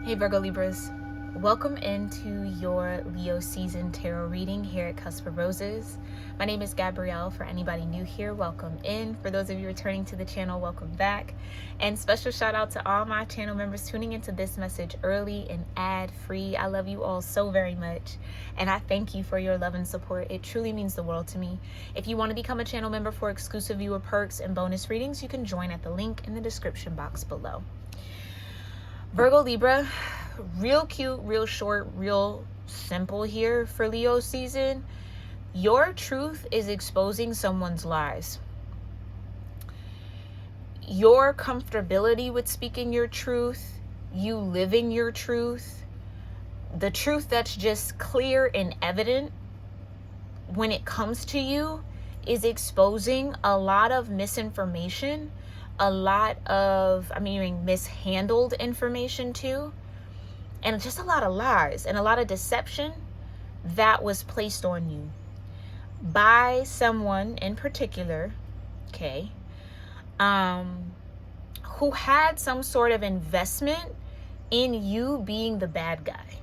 Hey Virgo Libras, welcome into your Leo season tarot reading here at Cusp of Roses. My name is Gabrielle. For anybody new here, welcome in. For those of you returning to the channel, welcome back. And special shout out to all my channel members tuning into this message early and ad free. I love you all so very much, and I thank you for your love and support. It truly means the world to me. If you want to become a channel member for exclusive viewer perks and bonus readings, you can join at the link in the description box below. Virgo Libra, real cute, real short, real simple here for Leo season. Your truth is exposing someone's lies. Your comfortability with speaking your truth, you living your truth, the truth that's just clear and evident when it comes to you is exposing a lot of misinformation, a lot of, mishandled information too, and just a lot of lies and a lot of deception that was placed on you by someone in particular, okay, who had some sort of investment in you being the bad guy.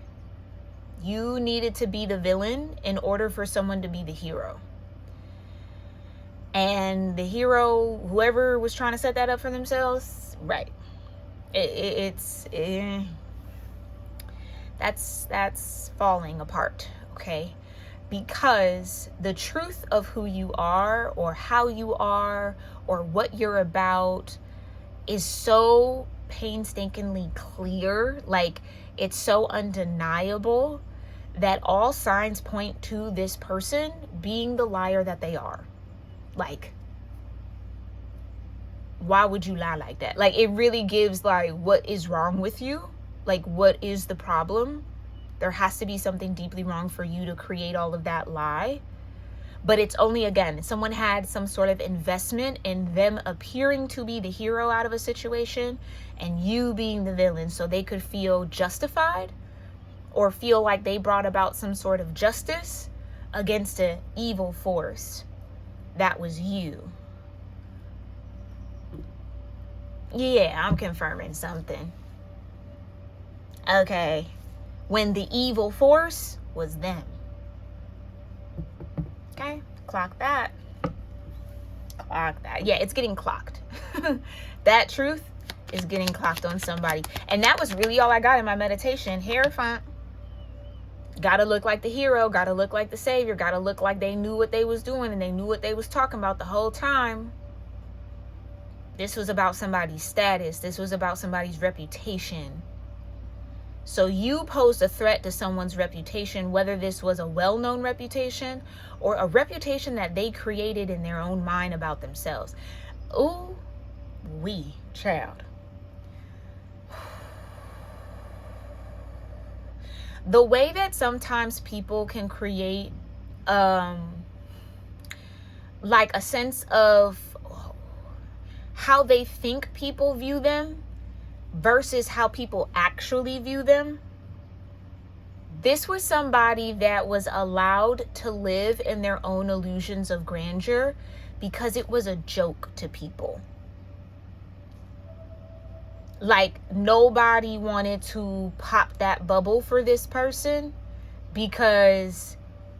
You needed to be the villain in order for someone to be the hero. And the hero, whoever was trying to set that up for themselves, right? That's falling apart, okay? Because the truth of who you are or how you are or what you're about is so painstakingly clear, like it's so undeniable that all signs point to this person being the liar that they are. Like, why would you lie like that? Like, it really gives, like, what is wrong with you? Like, what is the problem? There has to be something deeply wrong for you to create all of that lie. But it's only, again, someone had some sort of investment in them appearing to be the hero out of a situation and you being the villain, so they could feel justified or feel like they brought about some sort of justice against an evil force. That was you. Yeah, I'm confirming something. Okay. When the evil force was them. Okay, clock that. Clock that. Yeah, it's getting clocked. That truth is getting clocked on somebody. And that was really all I got in my meditation. Hierophant. Gotta look like the hero, gotta look like the savior, gotta look like they knew what they was doing and they knew what they was talking about the whole time. This was about somebody's status. This was about somebody's reputation. So you posed a threat to someone's reputation, whether this was a well-known reputation or a reputation that they created in their own mind about themselves. Ooh, wee, child. The way that sometimes people can create like a sense of how they think people view them versus how people actually view them. This was somebody that was allowed to live in their own illusions of grandeur because it was a joke to people. Like, nobody wanted to pop that bubble for this person because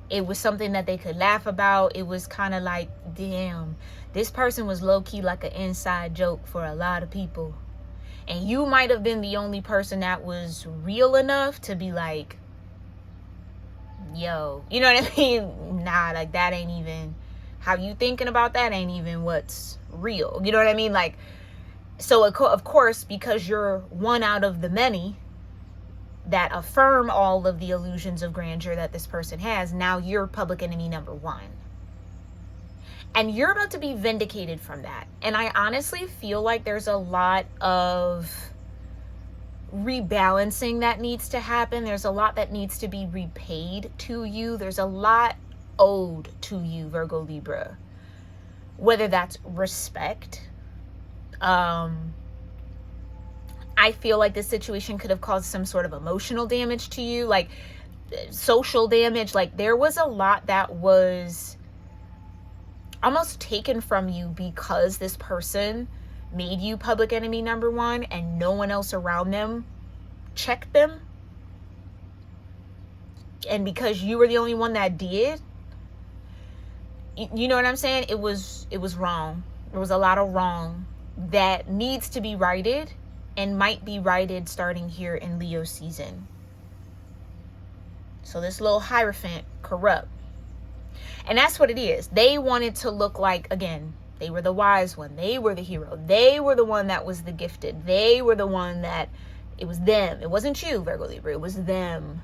it was something that they could laugh about. It was kind of like, damn, this person was low-key like an inside joke for a lot of people. And you might have been the only person that was real enough to be like, yo, you know what I mean? Nah, like, that ain't even, how you thinking about that ain't even what's real. You know what I mean? Like, so of course, because you're one out of the many that affirm all of the illusions of grandeur that this person has, now you're public enemy number one. And you're about to be vindicated from that. And I honestly feel like there's a lot of rebalancing that needs to happen. There's a lot that needs to be repaid to you. There's a lot owed to you, Virgo Libra. Whether that's respect. I feel like this situation could have caused some sort of emotional damage to you, like social damage. Like, there was a lot that was almost taken from you because this person made you public enemy number one and no one else around them check them, and because you were the only one that did, you know what I'm saying? It was wrong. There was a lot of wrong that needs to be righted, and might be righted starting here in Leo season. So this little Hierophant, corrupt. And that's what it is. They wanted to look like, again, they were the wise one. They were the hero. They were the one that was the gifted. They were the one that, it was them. It wasn't you, Virgo-Libra. It was them.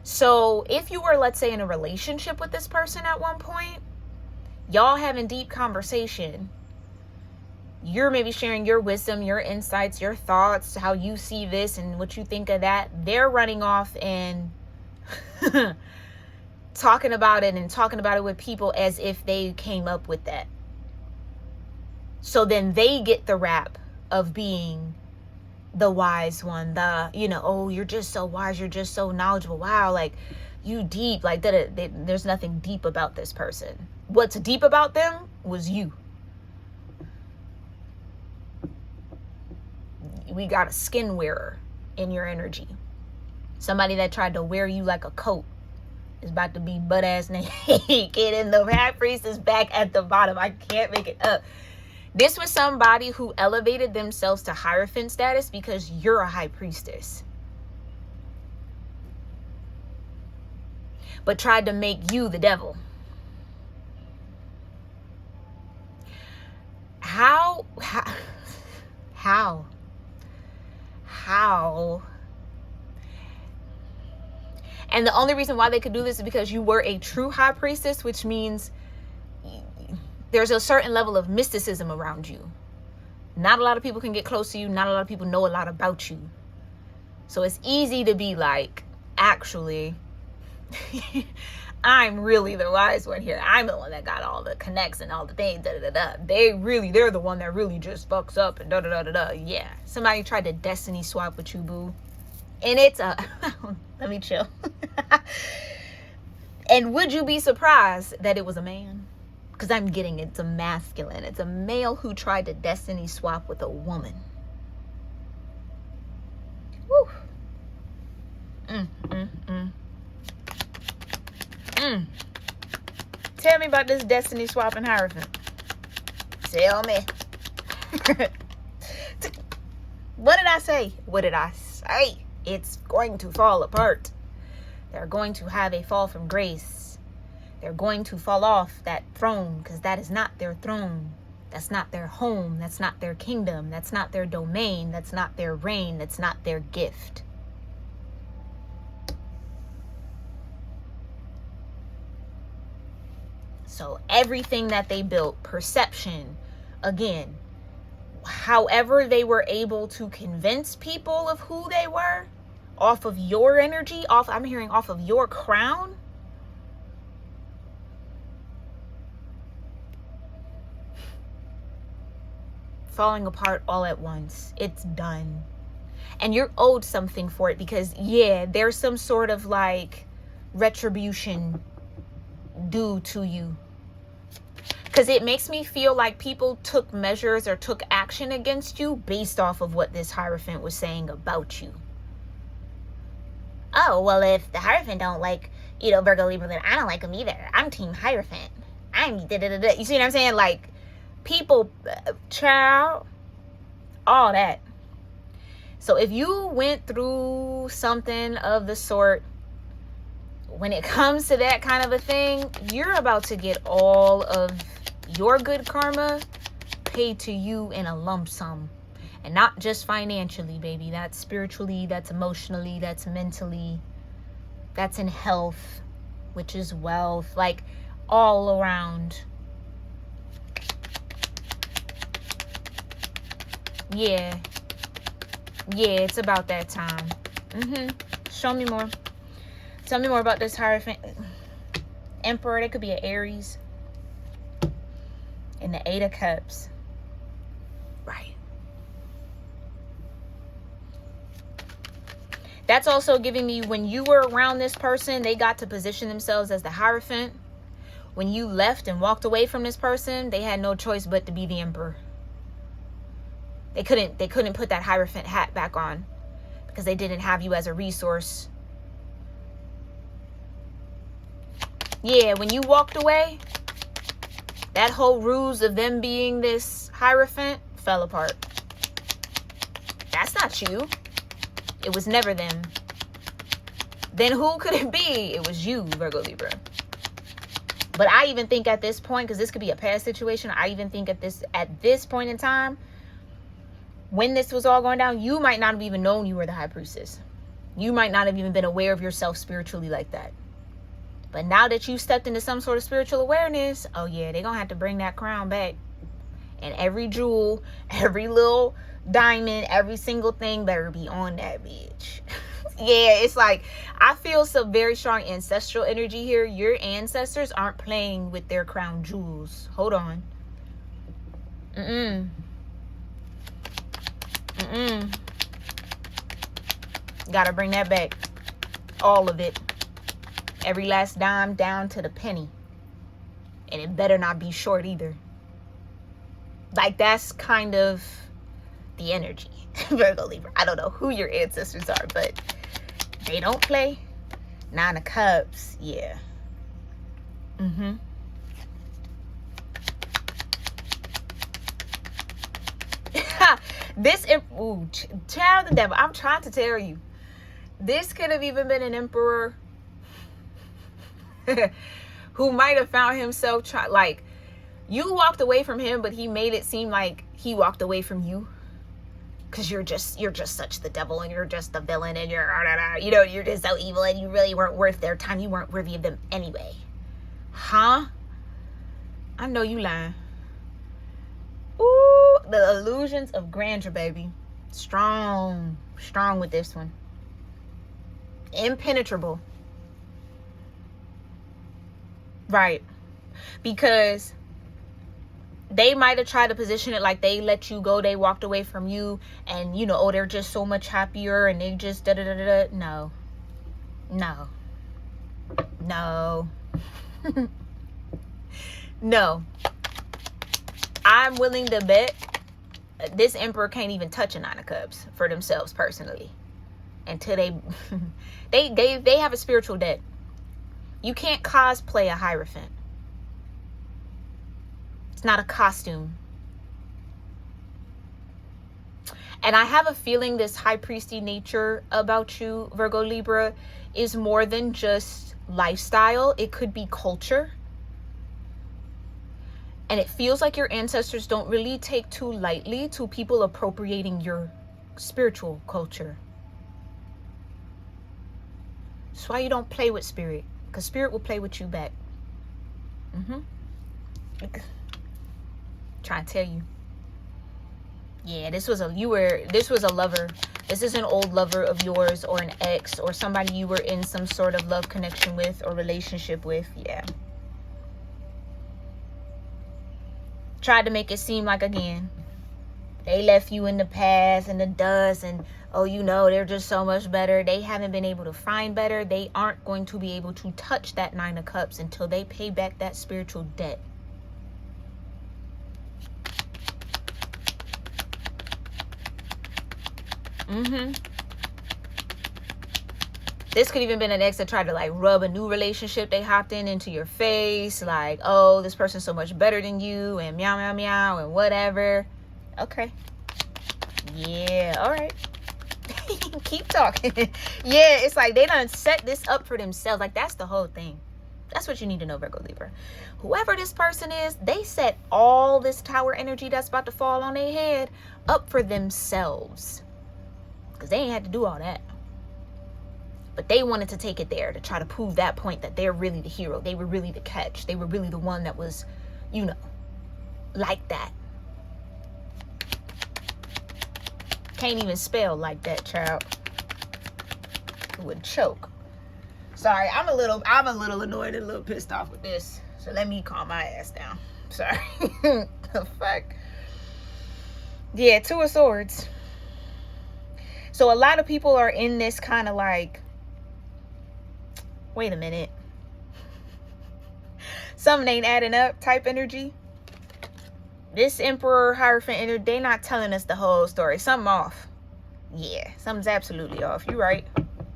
So if you were, let's say, in a relationship with this person at one point, y'all having deep conversation, you're maybe sharing your wisdom, your insights, your thoughts, how you see this and what you think of that. They're running off and talking about it with people as if they came up with that. So then they get the rap of being the wise one, oh, you're just so wise, you're just so knowledgeable, wow, like you deep, like that. There's nothing deep about this person. What's deep about them was you. We got a skin wearer in your energy. Somebody that tried to wear you like a coat is about to be butt ass naked, and the high priest is back at the bottom. I can't make it up. This was somebody who elevated themselves to Hierophant status because you're a high priestess, but tried to make you the devil. How? And the only reason why they could do this is because you were a true high priestess, which means there's a certain level of mysticism around you. Not a lot of people can get close to you. Not a lot of people know a lot about you. So it's easy to be like, actually, I'm really the wise one here. I'm the one that got all the connects and all the things. They're the one that really just fucks up and Yeah. Somebody tried to destiny swap with you, boo. And it's let me chill. And would you be surprised that it was a man? Because I'm getting it's a masculine. It's a male who tried to destiny swap with a woman. Woo. Tell me about this destiny swapping Hierophant. Tell me. What did I say? It's going to fall apart. They're going to have a fall from grace. They're going to fall off that throne because that is not their throne. That's not their home. That's not their kingdom. That's not their domain. That's not their reign. That's not their gift. So everything that they built, perception, again, however they were able to convince people of who they were, off of your energy, I'm hearing off of your crown. Falling apart all at once. It's done. And you're owed something for it because, yeah, there's some sort of like retribution due to you. Because it makes me feel like people took measures or took action against you based off of what this Hierophant was saying about you. Oh, well, if the Hierophant don't like, Virgo-Libra, then I don't like him either. I'm team Hierophant. I'm da-da-da-da. You see what I'm saying? Like, people, child, all that. So if you went through something of the sort, when it comes to that kind of a thing, you're about to get all of your good karma paid to you in a lump sum. And not just financially, baby. That's spiritually, that's emotionally, that's mentally, that's in health, which is wealth, like all around. Yeah, it's about that time. Show me more. Tell me more about this Hierophant. Emperor, that could be an Aries. And the 8 of Cups. Right. That's also giving me, when you were around this person, they got to position themselves as the Hierophant. When you left and walked away from this person, they had no choice but to be the Emperor. They couldn't put that Hierophant hat back on because they didn't have you as a resource. Yeah, when you walked away, that whole ruse of them being this Hierophant fell apart. That's not you. It was never them. Then who could it be? It was you, Virgo Libra. But I even think at this point, because this could be a past situation, I even think at this point in time, when this was all going down, you might not have even known you were the High Priestess. You might not have even been aware of yourself spiritually like that. But now that you stepped into some sort of spiritual awareness, oh yeah, they're going to have to bring that crown back. And every jewel, every little diamond, every single thing better be on that bitch. Yeah, it's like, I feel some very strong ancestral energy here. Your ancestors aren't playing with their crown jewels. Hold on. Gotta bring that back. All of it. Every last dime down to the penny. And it better not be short either. Like, that's kind of the energy. Virgo Libra. I don't know who your ancestors are, but they don't play. 9 of Cups. Yeah. Child of the devil. I'm trying to tell you. This could have even been an emperor who might have found himself like, you walked away from him, but he made it seem like he walked away from you. Because you're just such the devil, and you're just the villain, and you're just so evil, and you really weren't worth their time. You weren't worthy of them anyway. Huh? I know you lying. Ooh, the illusions of grandeur, baby. Strong with this one. Impenetrable. Right. Because they might have tried to position it like they let you go, they walked away from you, and oh, they're just so much happier, and they just No. No. I'm willing to bet this emperor can't even touch a 9 of Cups for themselves personally until they have a spiritual debt. You can't cosplay a Hierophant. It's not a costume. And I have a feeling this high priesty nature about you, Virgo Libra, is more than just lifestyle. It could be culture. And it feels like your ancestors don't really take too lightly to people appropriating your spiritual culture. That's why you don't play with spirit, because spirit will play with you back. Trying to tell you. Yeah, this was a lover. This is an old lover of yours, or an ex, or somebody you were in some sort of love connection with or relationship with. Yeah. Tried to make it seem like, again, they left you in the past and the dust, and they're just so much better. They haven't been able to find better. They aren't going to be able to touch that 9 of Cups until they pay back that spiritual debt. This could even been an ex that tried to like rub a new relationship they hopped into your face, like, oh, this person's so much better than you, and meow meow meow and whatever. Okay. Yeah, all right. Keep talking. Yeah, it's like they done set this up for themselves. Like, that's the whole thing. That's what you need to know, Virgo Libra. Whoever this person is, they set all this tower energy that's about to fall on their head up for themselves. Because they ain't had to do all that. But they wanted to take it there to try to prove that point that they're really the hero. They were really the catch. They were really the one that was, like that. Can't even spell like that, child. It would choke. Sorry, I'm a little annoyed and a little pissed off with this. So let me calm my ass down. Sorry. The fuck. Yeah, 2 of Swords. So a lot of people are in this kind of like, wait a minute, something ain't adding up type energy. This Emperor Hierophant, they not telling us the whole story. Something off. Yeah, something's absolutely off. You right.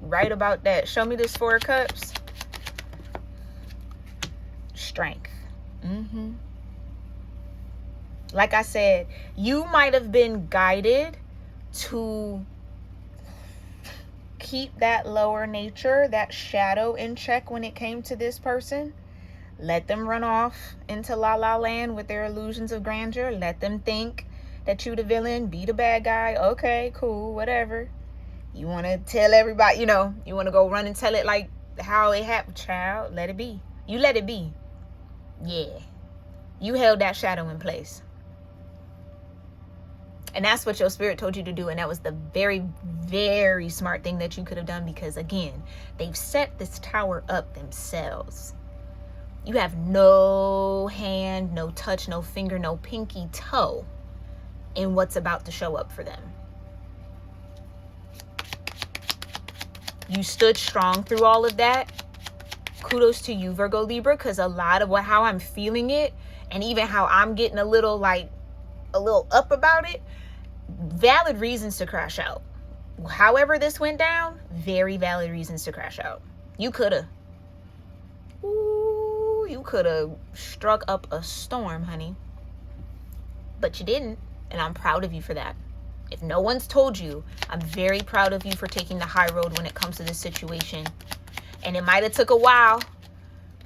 Right about that. Show me this 4 of Cups. Strength. Like I said, you might have been guided to keep that lower nature, that shadow in check when it came to this person. Let them run off into la la land with their illusions of grandeur. Let them think that you the villain, be the bad guy. Okay, cool, whatever. You want to tell everybody, you want to go run and tell it like how it happened, child. Let it be. You let it be. Yeah. You held that shadow in place. And that's what your spirit told you to do. And that was the very, very smart thing that you could have done, because again, they've set this tower up themselves. You have no hand, no touch, no finger, no pinky toe in what's about to show up for them. You stood strong through all of that. Kudos to you, Virgo Libra, because a lot of how I'm feeling it, and even how I'm getting a little up about it, valid reasons to crash out. However this went down, very valid reasons to crash out. You could have struck up a storm, honey. But you didn't, and I'm proud of you for that. If no one's told you, I'm very proud of you for taking the high road when it comes to this situation. And it might have took a while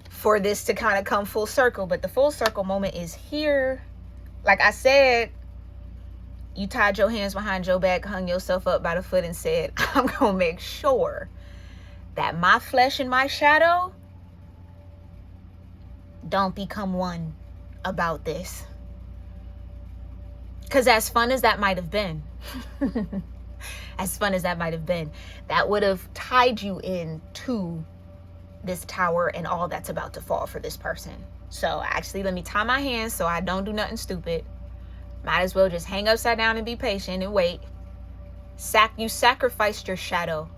for this to kind of come full circle, but the full circle moment is here. Like I said, you tied your hands behind your back, hung yourself up by the foot, and said, I'm going to make sure that my flesh and my shadow don't become one about this. Because as fun as that might have been, that would have tied you into this tower and all that's about to fall for this person. So actually, let me tie my hands so I don't do nothing stupid. Might as well just hang upside down and be patient and wait. You sacrificed your shadow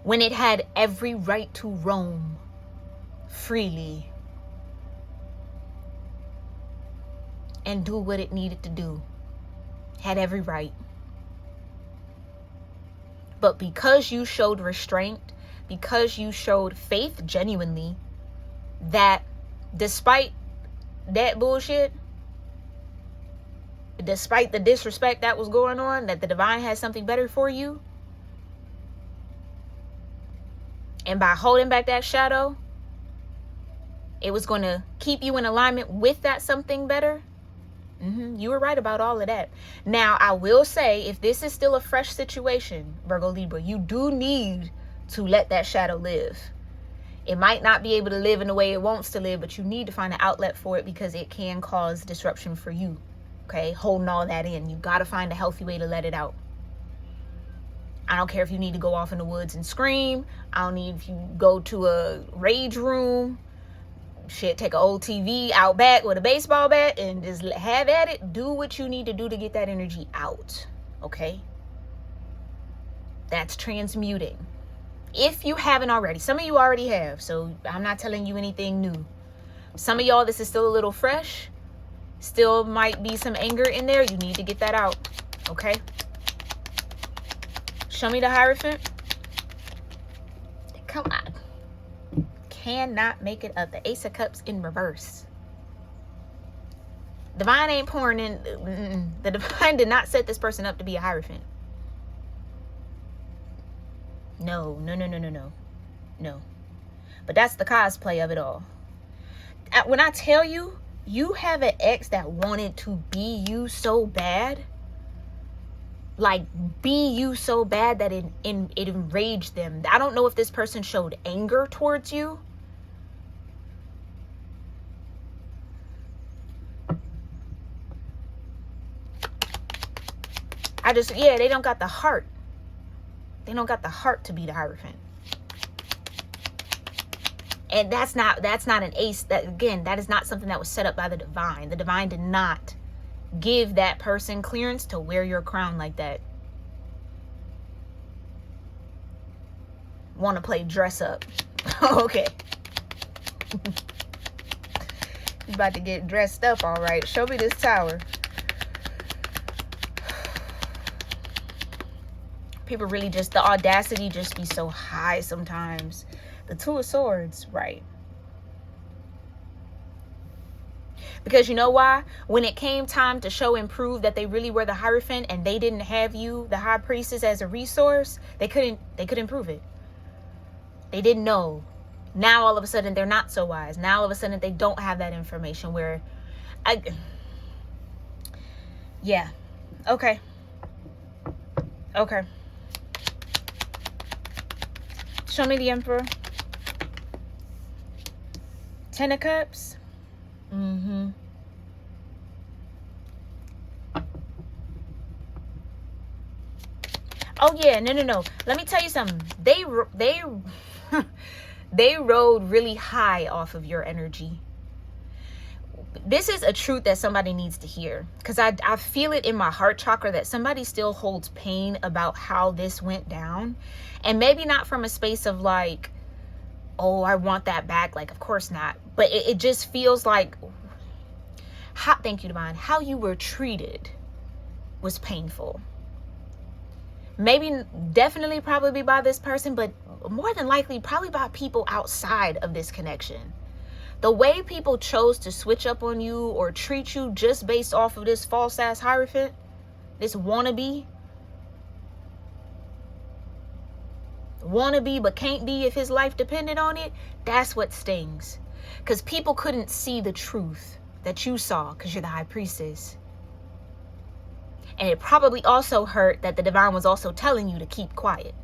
when it had every right to roam freely and do what it needed to do. Had every right. But because you showed restraint, because you showed faith genuinely, that despite that bullshit, despite the disrespect that was going on, that the divine has something better for you. And by holding back that shadow, it was going to keep you in alignment with that something better. You were right about all of that. Now, I will say, if this is still a fresh situation, Virgo Libra, you do need to let that shadow live. It might not be able to live in the way it wants to live, but you need to find an outlet for it, because it can cause disruption for you. Okay, holding all that in. You got to find a healthy way to let it out. I don't care if you need to go off in the woods and scream. I don't need if you go to a rage room. Shit, take an old TV out back with a baseball bat and just have at it. Do what you need to do to get that energy out. Okay? That's transmuting. If you haven't already. Some of you already have, so I'm not telling you anything new. Some of y'all, this is still a little fresh. Still might be some anger in there. You need to get that out. Okay? Show me the Hierophant. Come on. Cannot make it up. The Ace of Cups in reverse. Divine ain't pouring in. The divine did not set this person up to be a Hierophant. No. But that's the cosplay of it all. When I tell you, you have an ex that wanted to be you so bad. Like, be you so bad that it enraged them. I don't know if this person showed anger towards you. They don't got the heart. They don't got the heart to be the Hierophant. And that's not an ace. That is not something that was set up by the divine. The divine did not give that person clearance to wear your crown like that. Want to play dress up. Okay. You about to get dressed up, all right. Show me this tower. People really just, the audacity just be so high sometimes. The Two of Swords, right. Because you know why? When it came time to show and prove that they really were the Hierophant and they didn't have you, the High Priestess, as a resource, they couldn't prove it. They didn't know. Now all of a sudden they're not so wise. Now all of a sudden they don't have that information where yeah. Okay. Okay. Show me the Emperor. Ten of Cups. Mm-hmm. Oh yeah, no. Let me tell you something. They rode really high off of your energy. This is a truth that somebody needs to hear, because I feel it in my heart chakra that somebody still holds pain about how this went down. And maybe not from a space of like, oh, I want that back. Like, of course not. But it just feels like, thank you, Divine, how you were treated was painful. Maybe, definitely, probably by this person, but more than likely, probably by people outside of this connection. The way people chose to switch up on you or treat you just based off of this false ass Hierophant, this wannabe but can't be if his life depended on it, that's what stings. Because people couldn't see the truth that you saw because you're the High Priestess. And it probably also hurt that the Divine was also telling you to keep quiet.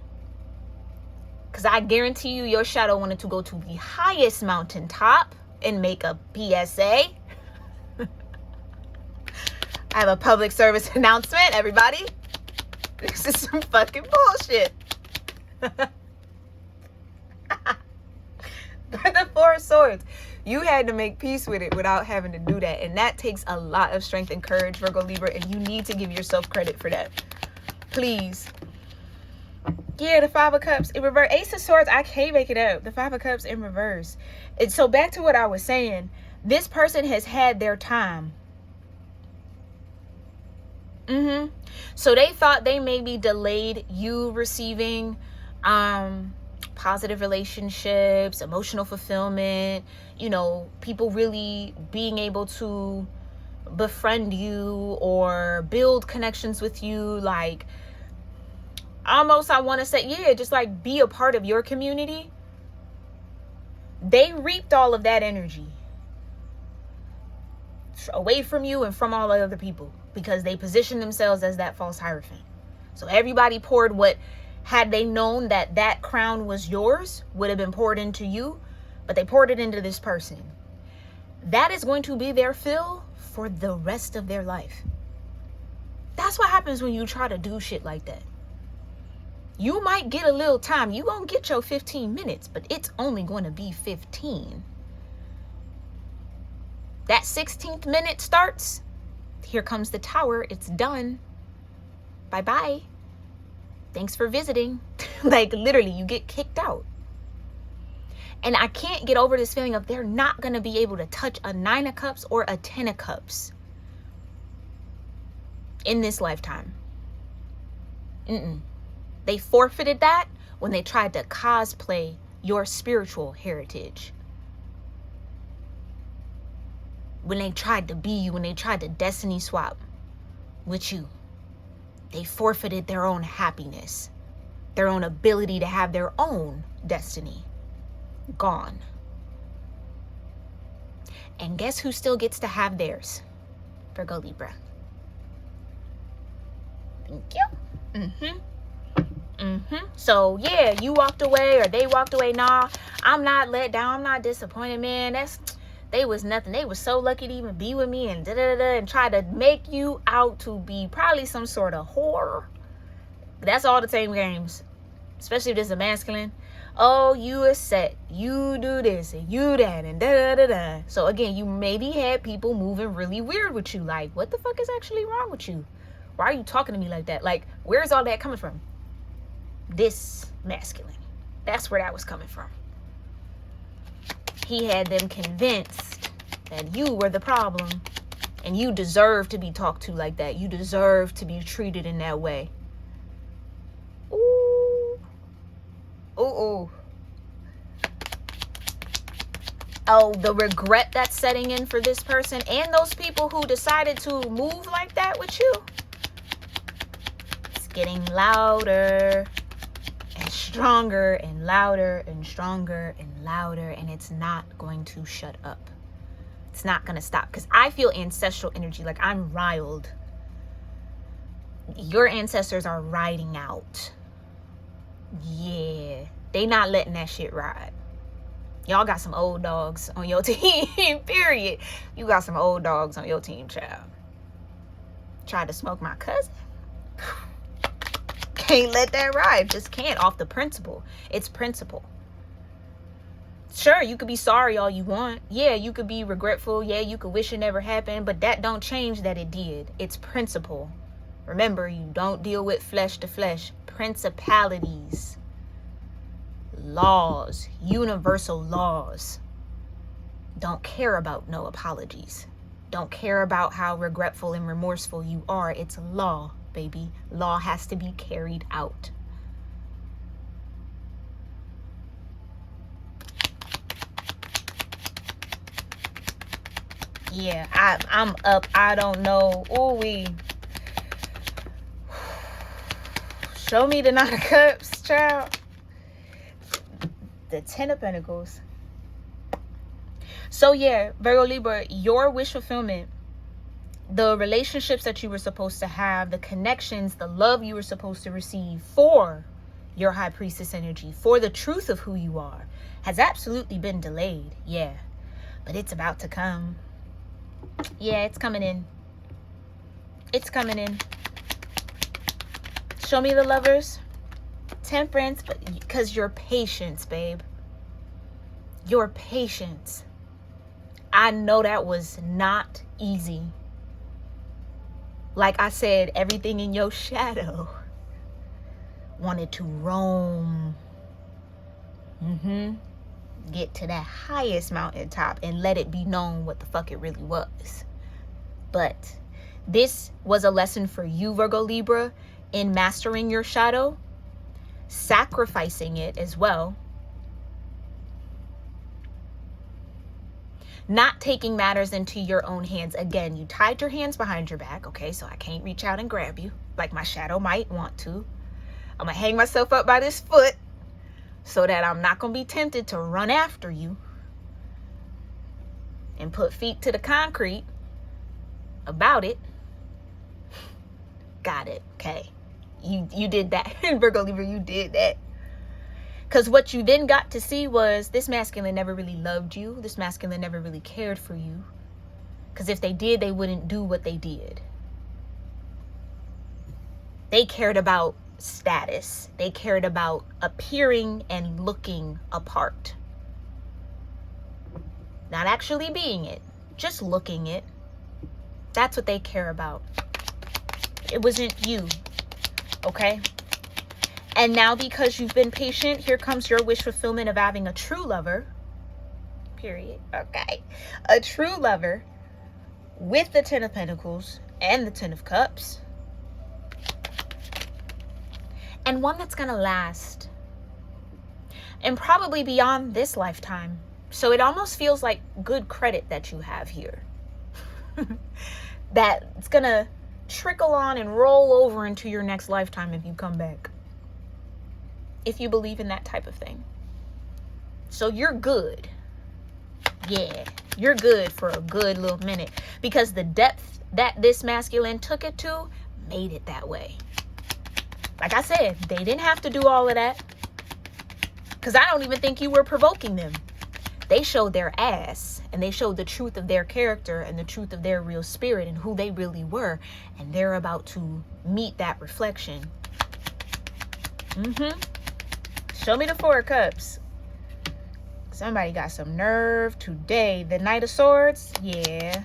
Because I guarantee you, your shadow wanted to go to the highest mountaintop and make a PSA. I have a public service announcement, everybody. This is some fucking bullshit. But the Four of Swords, you had to make peace with it without having to do that. And that takes a lot of strength and courage, Virgo Libra. And you need to give yourself credit for that. Please. Yeah, the Five of Cups in reverse. Ace of Swords, I can't make it up. The Five of Cups in reverse. And so back to what I was saying. This person has had their time. So they thought they maybe delayed you receiving positive relationships, emotional fulfillment, you know, people really being able to befriend you or build connections with you, like almost, I want to say, yeah, just like be a part of your community. They reaped all of that energy away from you and from all the other people because they positioned themselves as that false Hierophant. So everybody poured what, had they known that that crown was yours, would have been poured into you, but they poured it into this person. That is going to be their fill for the rest of their life. That's what happens when you try to do shit like that. You might get a little time. You gonna get your 15 minutes, but it's only going to be 15. That 16th minute starts. Here comes the tower. It's done. Bye-bye. Thanks for visiting. Like literally, you get kicked out. And I can't get over this feeling of they're not going to be able to touch a 9 of Cups or a 10 of Cups in this lifetime. They forfeited that when they tried to cosplay your spiritual heritage. When they tried to be you, when they tried to destiny swap with you. They forfeited their own happiness, their own ability to have their own destiny. Gone. And guess who still gets to have theirs? Virgo Libra. Thank you. So yeah, you walked away or they walked away. Nah, I'm not let down. I'm not disappointed, man. They was nothing. They was so lucky to even be with me and and try to make you out to be probably some sort of whore. But that's all the same games. Especially if this is a masculine. Oh, you are set. You do this and you that and So again, you maybe had people moving really weird with you. Like, what the fuck is actually wrong with you? Why are you talking to me like that? Like, where's all that coming from? This masculine. That's where that was coming from. He had them convinced that you were the problem. And you deserve to be talked to like that. You deserve to be treated in that way. Ooh. Ooh, ooh. Oh, the regret that's setting in for this person and those people who decided to move like that with you. It's getting louder and stronger and louder and stronger and louder, and it's not going to shut up. It's not going to stop, because I feel ancestral energy. Like, I'm riled. Your ancestors are riding out. Yeah, they not letting that shit ride. Y'all got some old dogs on your team, period. You got some old dogs on your team, child. Tried to smoke my cousin. Can't let that ride. Just can't, off the principle. It's principle. Sure, you could be sorry all you want. Yeah, you could be regretful. Yeah, you could wish it never happened. But that don't change that it did. It's principle. Remember, you don't deal with flesh to flesh. Principalities. Laws. Universal laws. Don't care about no apologies. Don't care about how regretful and remorseful you are. It's law, baby. Law has to be carried out. Yeah, I'm up. I don't know. Ooh wee. Show me the Nine of Cups, child. The Ten of Pentacles. So yeah, Virgo Libra, your wish fulfillment, the relationships that you were supposed to have, the connections, the love you were supposed to receive for your High Priestess energy, for the truth of who you are, has absolutely been delayed. Yeah, but it's about to come. Yeah, it's coming in. It's coming in. Show me the Lovers. Temperance, because your patience, babe. Your patience. I know that was not easy. Like I said, everything in your shadow wanted to roam. Get to that highest mountaintop and let it be known what the fuck it really was. But this was a lesson for you, Virgo Libra, in mastering your shadow, sacrificing it as well, not taking matters into your own hands. Again, you tied your hands behind your back, okay, so I can't reach out and grab you like my shadow might want to. I'm gonna hang myself up by this foot so that I'm not gonna be tempted to run after you and put feet to the concrete about it. Got it. Okay. You did that. Virgo Libra, you did that. Because what you then got to see was this masculine never really loved you. This masculine never really cared for you. Because if they did, they wouldn't do what they did. They cared about status. They cared about appearing and looking apart. Not actually being it. Just looking it. That's what they care about. It wasn't you. Okay? And now because you've been patient, here comes your wish fulfillment of having a true lover. Period. Okay. A true lover with the Ten of Pentacles and the Ten of Cups. And one that's going to last. And probably beyond this lifetime. So it almost feels like good credit that you have here. That it's going to trickle on and roll over into your next lifetime if you come back. If you believe in that type of thing. So you're good. Yeah, you're good for a good little minute. Because the depth that this masculine took it to made it that way. Like I said, they didn't have to do all of that. Because I don't even think you were provoking them. They showed their ass. And they showed the truth of their character and the truth of their real spirit and who they really were. And they're about to meet that reflection. Show me the Four of Cups. Somebody got some nerve today. The Knight of Swords. Yeah.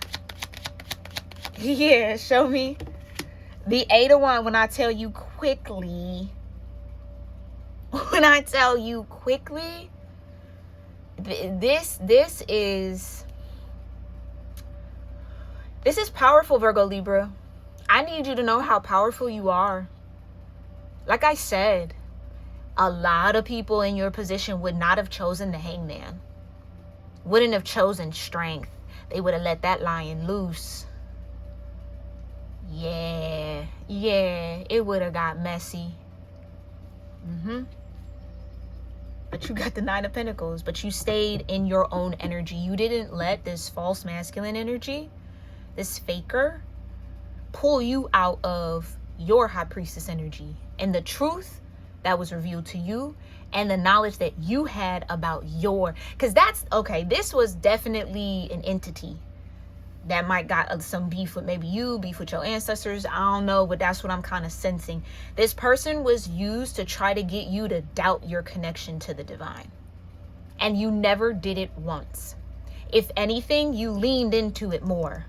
Yeah, show me. The Eight of Wands. When I tell you quickly. When I tell you quickly. This is This is powerful, Virgo Libra. I need you to know how powerful you are. Like I said, a lot of people in your position would not have chosen the hangman. Wouldn't have chosen strength. They would have let that lion loose. Yeah, it would have got messy. But you got the 9 of Pentacles, but you stayed in your own energy. You didn't let this false masculine energy, this faker, pull you out of your high priestess energy and the truth that was revealed to you and the knowledge that you had about because that's okay. This was definitely an entity that might got some beef with maybe you, beef with your ancestors. I don't know, but that's what I'm kind of sensing. This person was used to try to get you to doubt your connection to the divine. And you never did it once. If anything, you leaned into it more.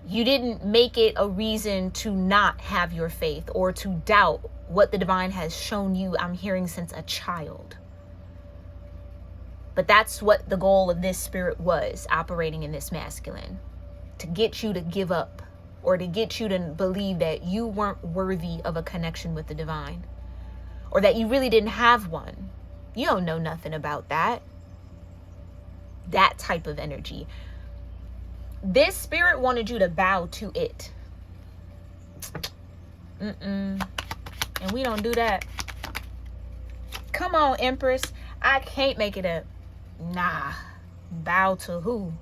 You didn't make it a reason to not have your faith or to doubt what the divine has shown you, I'm hearing, since a child. But that's what the goal of this spirit was, operating in this masculine. To get you to give up or to get you to believe that you weren't worthy of a connection with the divine. Or that you really didn't have one. You don't know nothing about that. That type of energy. This spirit wanted you to bow to it. And we don't do that. Come on, Empress. I can't make it up. Nah. Bow to who?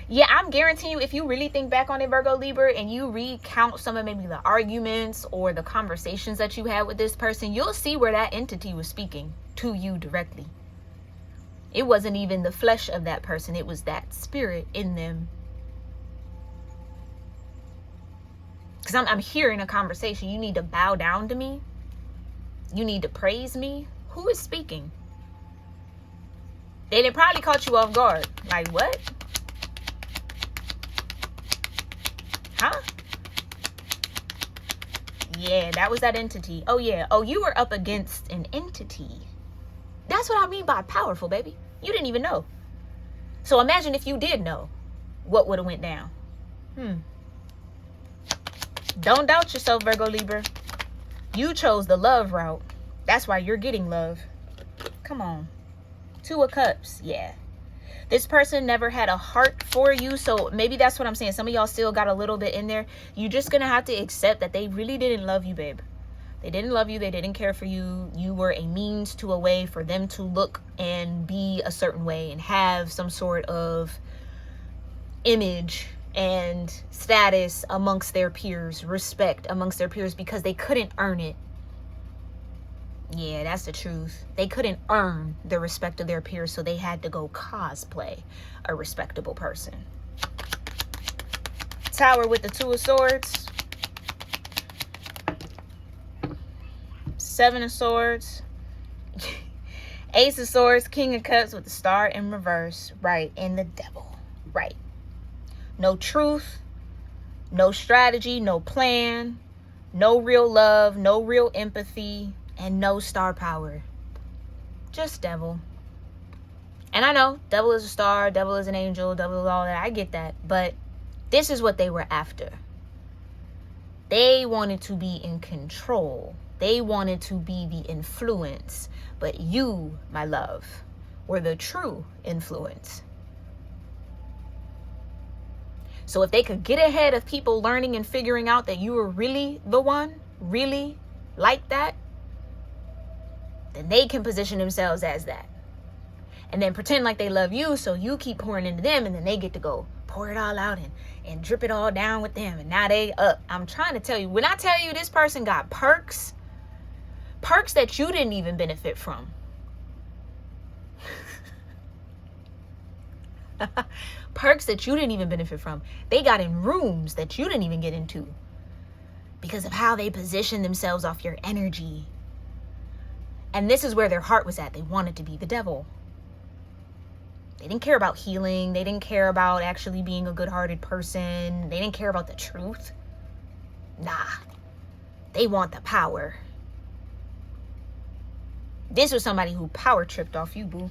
Yeah, I'm guaranteeing you, if you really think back on it, Virgo Libra, and you recount some of maybe the arguments or the conversations that you had with this person, you'll see where that entity was speaking to you directly. It wasn't even the flesh of that person. It was that spirit in them. Because I'm hearing a conversation. You need to bow down to me. You need to praise me. Who is speaking? They probably caught you off guard. Like, what? Huh? Yeah, that was that entity. Oh, yeah. Oh, you were up against an entity. That's what I mean by powerful, baby. You didn't even know. So imagine if you did know what would have went down. Don't doubt yourself, Virgo Libra. You chose the love route. That's why you're getting love. Come on. 2 of Cups. Yeah. This person never had a heart for you. So maybe that's what I'm saying. Some of y'all still got a little bit in there. You're just going to have to accept that they really didn't love you, babe. They didn't love you. They didn't care for you. You were a means to a way for them to look and be a certain way and have some sort of image and status amongst their peers, respect amongst their peers, because they couldn't earn it. Yeah, that's the truth. They couldn't earn the respect of their peers, so they had to go cosplay a respectable person. Tower with the 2 of Swords. 7 of Swords. Ace of Swords. King of Cups with the Star in reverse. Right. And the Devil. Right. No truth. No strategy. No plan. No real love. No real empathy. And no star power. Just devil. And I know devil is a star, devil is an angel, devil is all that. I get that. But this is what they were after. They wanted to be in control. They wanted to be the influence. But you, my love, were the true influence. So if they could get ahead of people learning and figuring out that you were really the one, really like that, then they can position themselves as that. And then pretend like they love you, so you keep pouring into them, and then they get to go pour it all out and drip it all down with them. And now they up. I'm trying to tell you, when I tell you this person got perks that you didn't even benefit from. Perks that you didn't even benefit from. They got in rooms that you didn't even get into because of how they positioned themselves off your energy. And this is where their heart was at. They wanted to be the devil. They didn't care about healing. They didn't care about actually being a good-hearted person. They didn't care about the truth. Nah. They want the power. This was somebody who power tripped off you, boo.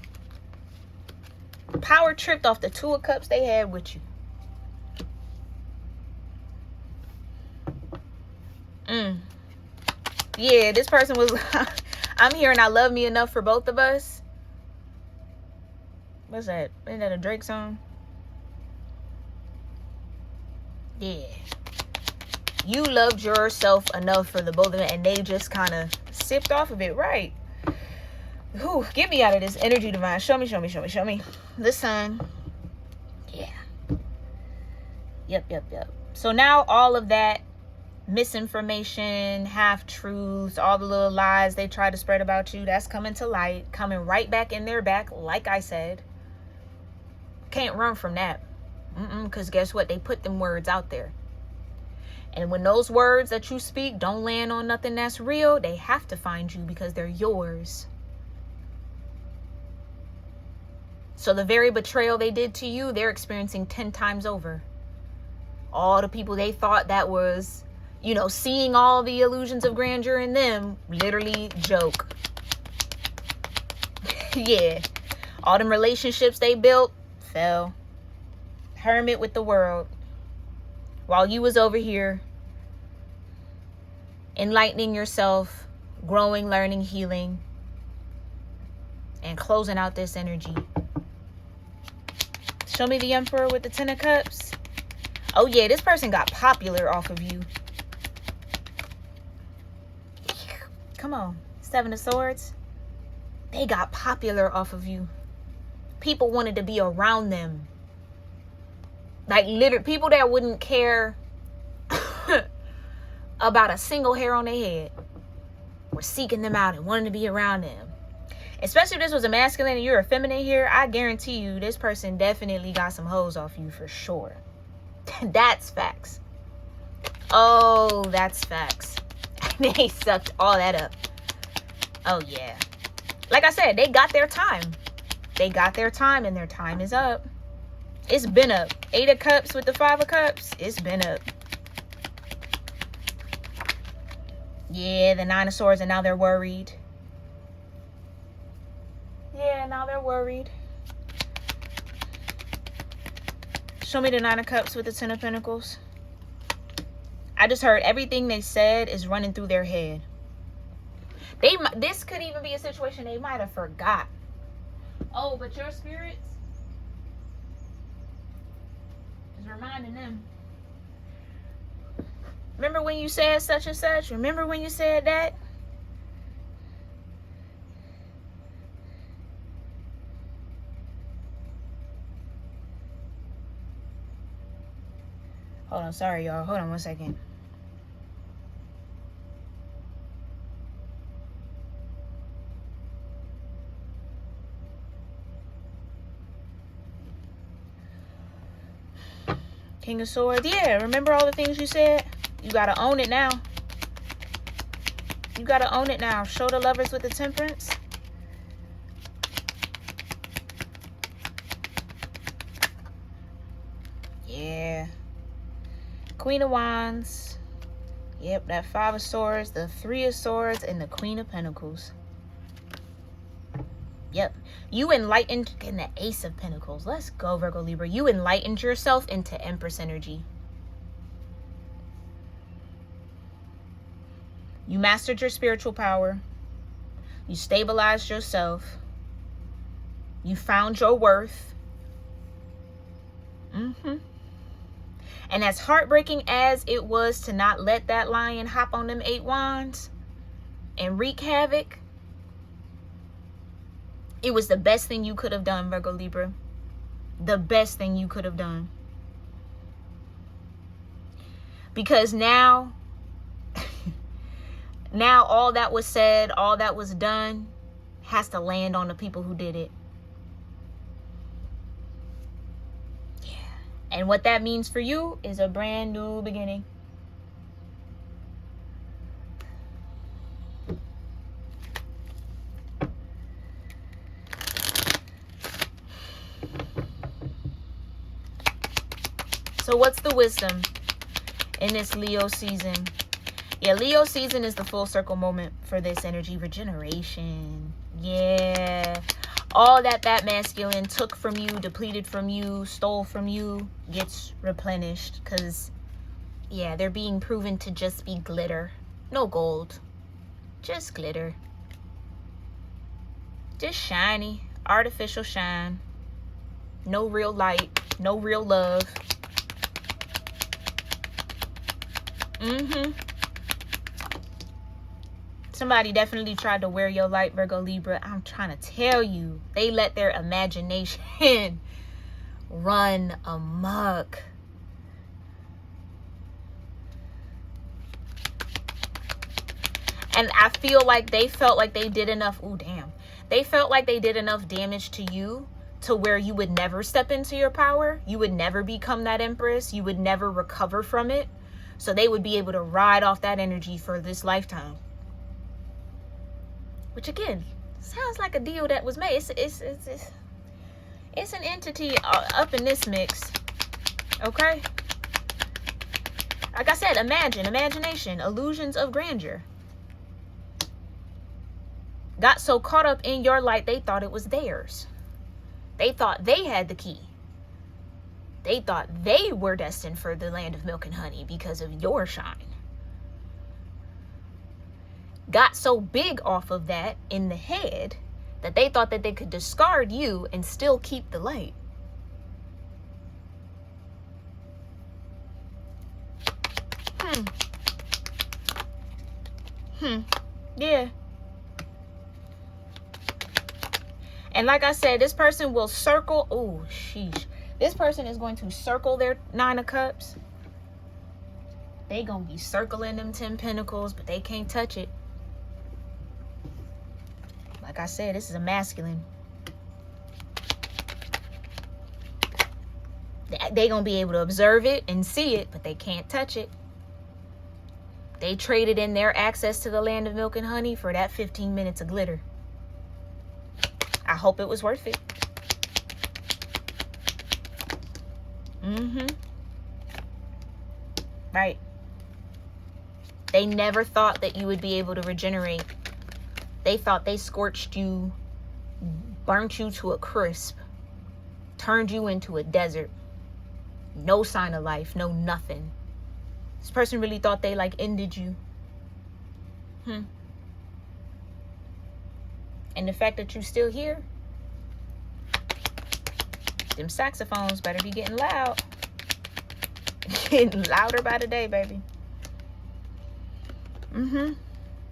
Power tripped off the 2 of Cups they had with you. Yeah, this person was... I'm hearing I love me enough for both of us. What's that? Isn't that a Drake song? Yeah. You loved yourself enough for the both of them, and they just kind of sipped off of it, right? Whew, get me out of this energy, divine. Show me, show me, show me, show me. The sun. Yeah. Yep. So now all of that misinformation, half-truths, all the little lies they try to spread about you, that's coming to light, coming right back in their back, like I said. Can't run from that. Because guess what? They put them words out there. And when those words that you speak don't land on nothing that's real, they have to find you because they're yours. So the very betrayal they did to you, they're experiencing 10 times over. All the people they thought that was, you know, seeing all the illusions of grandeur in them, literally joke. Yeah. All them relationships they built, fell. Hermit with the world. While you was over here enlightening yourself, growing, learning, healing, and closing out this energy. Show me the Emperor with the 10 of Cups. Oh yeah, this person got popular off of you. Come on. 7 of Swords. They got popular off of you. People wanted to be around them. Like, literally, people that wouldn't care about a single hair on their head were seeking them out and wanting to be around them. Especially if this was a masculine and you're a feminine here, I guarantee you this person definitely got some hoes off you for sure. That's facts. Oh, that's facts. They sucked all that up. Oh, yeah. Like I said, they got their time. They got their time and their time is up. It's been up. 8 of Cups with the 5 of Cups. It's been up. Yeah, the 9 of Swords, and now they're worried. Yeah, now they're worried. Show me the 9 of Cups with the 10 of Pentacles. I just heard everything they said is running through their head. This could even be a situation they might have forgot. Oh, but your spirits is reminding them. Remember when you said such and such? Remember when you said that? Hold on, sorry y'all. Hold on one second. King of Swords. Yeah, remember all the things you said? You gotta own it now. You gotta own it now. Show the Lovers with the Temperance. Yeah. Queen of Wands. Yep, that 5 of Swords, the 3 of Swords, and the Queen of Pentacles. Yep. You enlightened in the Ace of Pentacles. Let's go, Virgo-Libra. You enlightened yourself into Empress energy. You mastered your spiritual power. You stabilized yourself. You found your worth. And as heartbreaking as it was to not let that lion hop on them 8 wands and wreak havoc, it was the best thing you could have done, Virgo Libra. The best thing you could have done. Because now all that was said, all that was done has to land on the people who did it. Yeah. And what that means for you is a brand new beginning. So what's the wisdom in this Leo season? Yeah, Leo season is the full circle moment for this energy. Regeneration. Yeah. All that masculine took from you, depleted from you, stole from you, gets replenished. Because, yeah, they're being proven to just be glitter. No gold. Just glitter. Just shiny. Artificial shine. No real light. No real love. Somebody definitely tried to wear your light, Virgo Libra. I'm trying to tell you, they let their imagination run amok. And I feel like they felt like they did enough. Oh, damn. They felt like they did enough damage to you to where you would never step into your power. You would never become that empress. You would never recover from it. So they would be able to ride off that energy for this lifetime. Which again, sounds like a deal that was made. It's an entity up in this mix. Okay? Like I said, imagination, illusions of grandeur. Got so caught up in your light, they thought it was theirs. They thought they had the key. They thought they were destined for the land of milk and honey because of your shine. Got so big off of that in the head that they thought that they could discard you and still keep the light. Yeah. And like I said, this person will circle. Oh, sheesh. This person is going to circle their 9 of Cups. They gonna be circling them 10 Pentacles, but they can't touch it. Like I said, this is a masculine. They gonna be able to observe it and see it, but they can't touch it. They traded in their access to the land of milk and honey for that 15 minutes of glitter. I hope it was worth it. Right. They never thought that you would be able to regenerate. They thought they scorched you, burnt you to a crisp, turned you into a desert. No sign of life, no nothing. This person really thought they like ended you. And the fact that you're still here, them saxophones better be getting loud. Getting louder by the day, baby.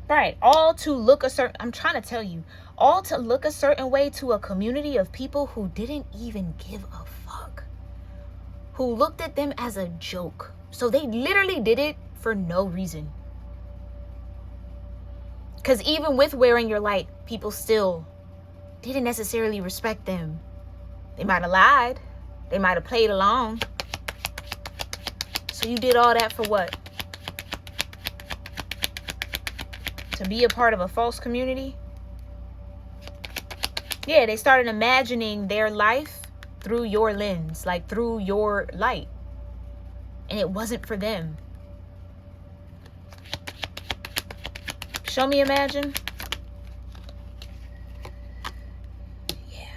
Right. All to look a certain, I'm trying to tell you, all to look a certain way to a community of people who didn't even give a fuck. Who looked at them as a joke. So they literally did it for no reason. Because even with wearing your light, people still didn't necessarily respect them. They might have lied. They might have played along. So you did all that for what? To be a part of a false community? Yeah, they started imagining their life through your lens, like through your light. And it wasn't for them. Show me imagine. Yeah.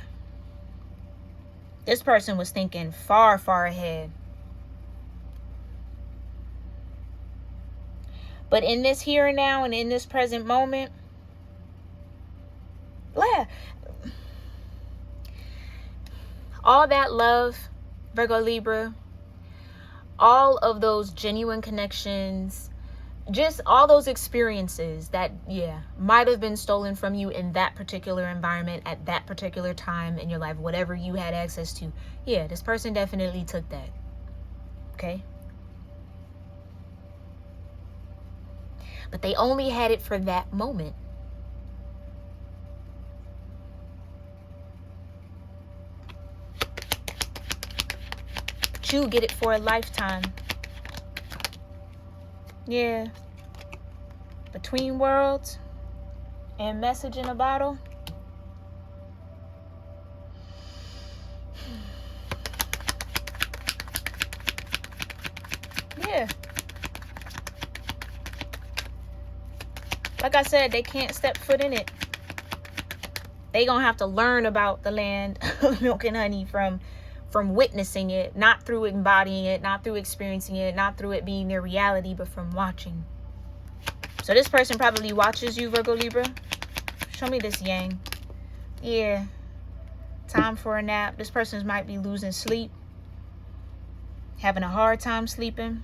This person was thinking far, far ahead. But in this here and now and in this present moment, all that love, Virgo Libra, all of those genuine connections, just all those experiences that, might have been stolen from you in that particular environment at that particular time in your life, whatever you had access to. Yeah, this person definitely took that. Okay? But they only had it for that moment. But you get it for a lifetime. Yeah. Between worlds and message in a bottle. Yeah. Like I said, they can't step foot in it. They gonna have to learn about the land of milk and honey from witnessing it, not through embodying it, not through experiencing it, not through it being their reality, but from watching. So this person probably watches you, Virgo Libra. Show me this yang. Yeah. Time for a nap. This person might be losing sleep, having a hard time sleeping.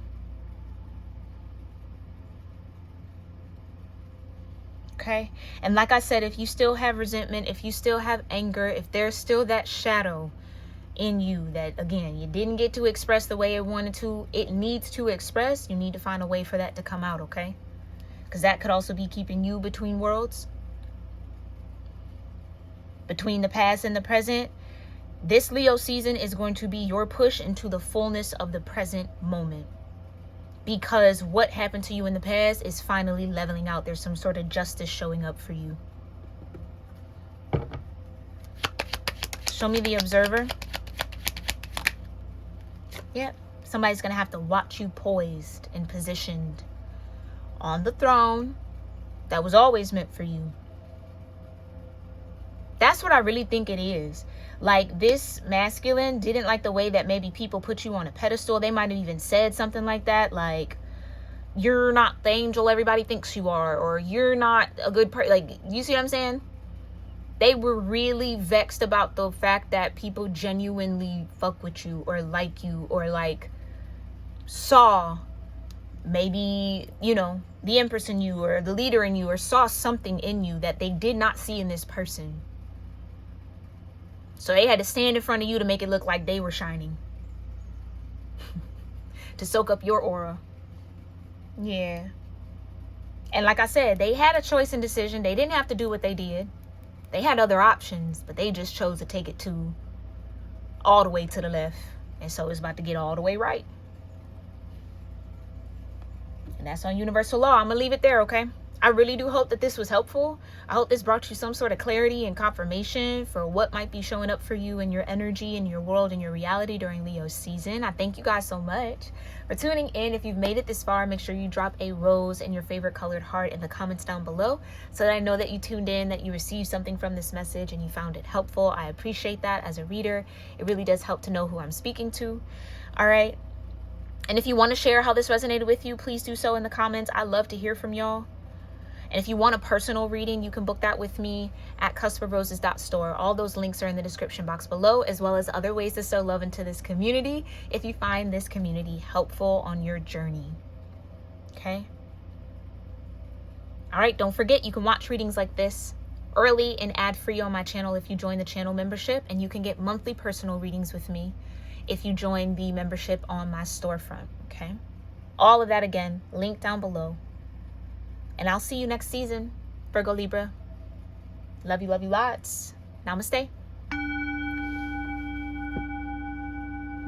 Okay. And like I said, if you still have resentment, if you still have anger, if there's still that shadow in you that, again, you didn't get to express the way it needs to express, you need to find a way for that to come out, okay? Because that could also be keeping you between worlds, between the past and the present. This Leo season is going to be your push into the fullness of the present moment. Because what happened to you in the past is finally leveling out. There's some sort of justice showing up for you. Show me the Observer. Yep. Somebody's going to have to watch you poised and positioned on the throne that was always meant for you. That's what I really think it is. Like, this masculine didn't like the way that maybe people put you on a pedestal. They might have even said something like that, like, you're not the angel everybody thinks you are, or you're not a good person. Like, you see what I'm saying? They were really vexed about the fact that people genuinely fuck with you or like you, or like saw maybe, you know, the Empress in you or the leader in you, or saw something in you that they did not see in this person. So they had to stand in front of you to make it look like they were shining. To soak up your aura. Yeah. And like I said, they had a choice and decision. They didn't have to do what they did. They had other options, but they just chose to take it to all the way to the left. And so it's about to get all the way right. And that's on universal law. I'm going to leave it there, okay? I really do hope that this was helpful. I hope this brought you some sort of clarity and confirmation for what might be showing up for you in your energy, in your world, in your reality during Leo's season. I thank you guys so much for tuning in. If you've made it this far, make sure you drop a rose and your favorite colored heart in the comments down below so that I know that you tuned in, that you received something from this message and you found it helpful. I appreciate that as a reader. It really does help to know who I'm speaking to. All right. And if you want to share how this resonated with you, please do so in the comments. I love to hear from y'all. And if you want a personal reading, you can book that with me at cuspofroses.store. All those links are in the description box below, as well as other ways to sow love into this community if you find this community helpful on your journey. Okay? All right, don't forget, you can watch readings like this early and ad-free on my channel if you join the channel membership, and you can get monthly personal readings with me if you join the membership on my storefront. Okay? All of that, again, linked down below. And I'll see you next season, Virgo Libra. Love you lots. Namaste.